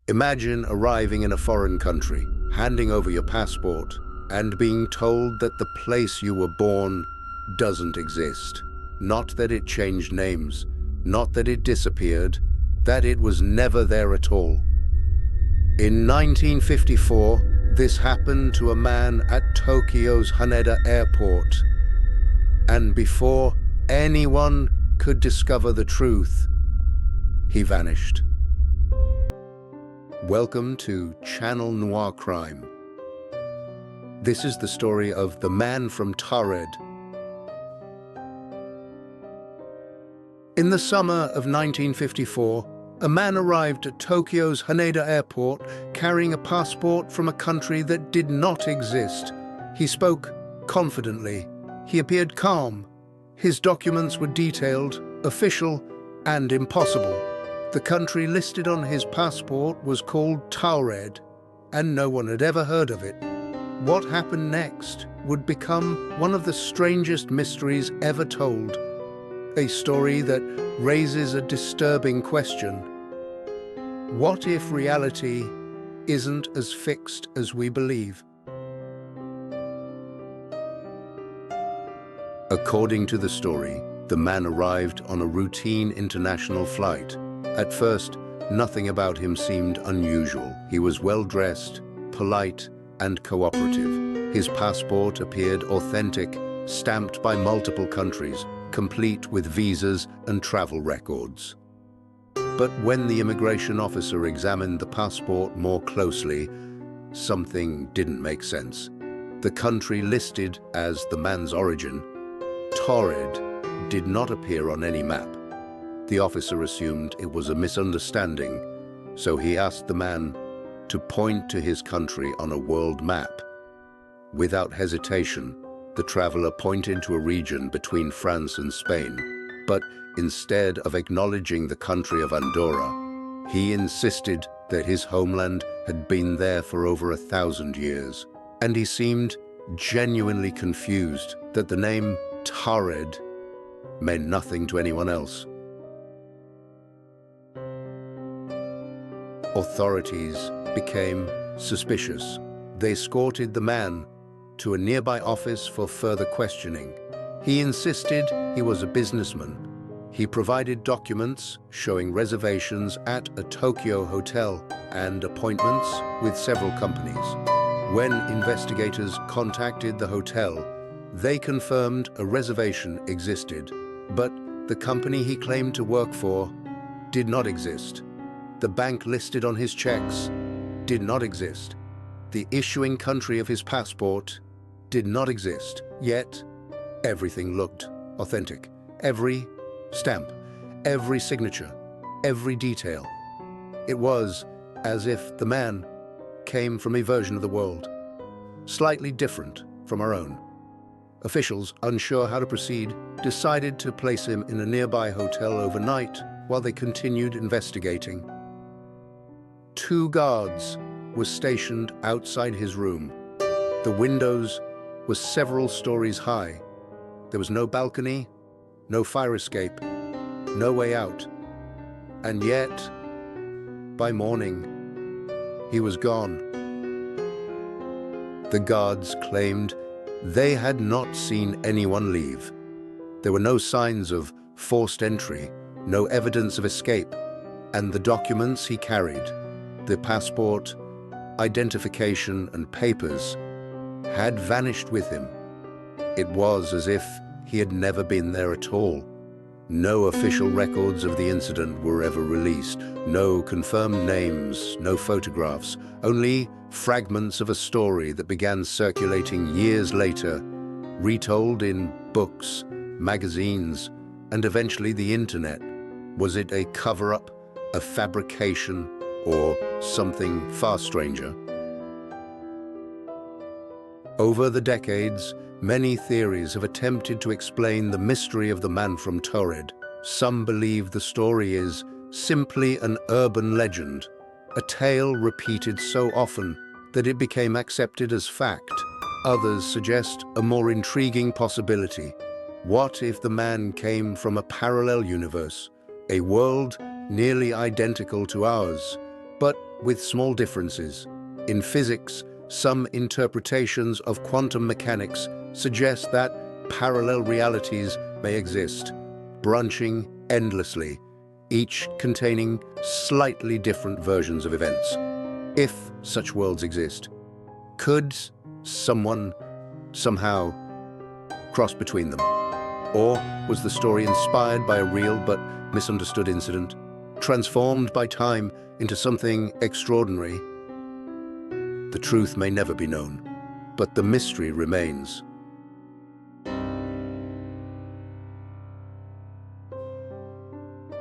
Imagine arriving in a foreign country, handing over your passport, and being told that the place you were born doesn't exist. Not that it changed names, not that it disappeared, that it was never there at all. In 1954, this happened to a man at Tokyo's Haneda Airport. And before anyone could discover the truth, he vanished. Welcome to Channel Noir Crime. This is the story of the man from Taured. In the summer of 1954, a man arrived at Tokyo's Haneda Airport carrying a passport from a country that did not exist. He spoke confidently. He appeared calm. His documents were detailed, official, and impossible. The country listed on his passport was called Taured, and no one had ever heard of it. What happened next would become one of the strangest mysteries ever told. A story that raises a disturbing question. What if reality isn't as fixed as we believe? According to the story, the man arrived on a routine international flight. At first, nothing about him seemed unusual. He was well-dressed, polite, and cooperative. His passport appeared authentic, stamped by multiple countries, complete with visas and travel records. But when the immigration officer examined the passport more closely, something didn't make sense. The country listed as the man's origin, Taured, did not appear on any map. The officer assumed it was a misunderstanding, so he asked the man to point to his country on a world map. Without hesitation, the traveler pointed to a region between France and Spain, but instead of acknowledging the country of Andorra, he insisted that his homeland had been there for over 1,000 years, and he seemed genuinely confused that the name Taured meant nothing to anyone else. Authorities became suspicious. They escorted the man to a nearby office for further questioning. He insisted he was a businessman. He provided documents showing reservations at a Tokyo hotel and appointments with several companies. When investigators contacted the hotel, they confirmed a reservation existed, but the company he claimed to work for did not exist. The bank listed on his checks did not exist. The issuing country of his passport did not exist, yet everything looked authentic. Every stamp, every signature, every detail. It was as if the man came from a version of the world, slightly different from our own. Officials, unsure how to proceed, decided to place him in a nearby hotel overnight while they continued investigating. 2 guards were stationed outside his room. The windows were several stories high. There was no balcony, no fire escape, no way out. And yet, by morning, he was gone. The guards claimed they had not seen anyone leave. There were no signs of forced entry, no evidence of escape, and the documents he carried, the passport, identification, and papers, had vanished with him. It was as if he had never been there at all. No official records of the incident were ever released, no confirmed names, no photographs, only fragments of a story that began circulating years later, retold in books, magazines, and eventually the internet. Was it a cover-up, a fabrication, or something far stranger? Over the decades, many theories have attempted to explain the mystery of the man from Taured. Some believe the story is simply an urban legend, a tale repeated so often that it became accepted as fact. Others suggest a more intriguing possibility. What if the man came from a parallel universe, a world nearly identical to ours, but with small differences. In physics, some interpretations of quantum mechanics suggest that parallel realities may exist, branching endlessly, each containing slightly different versions of events. If such worlds exist, could someone somehow cross between them? Or was the story inspired by a real but misunderstood incident, transformed by time into something extraordinary? The truth may never be known, but the mystery remains.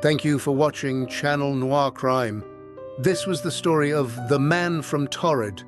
Thank you for watching Channel Noir Crime. This was the story of The Man from Taured.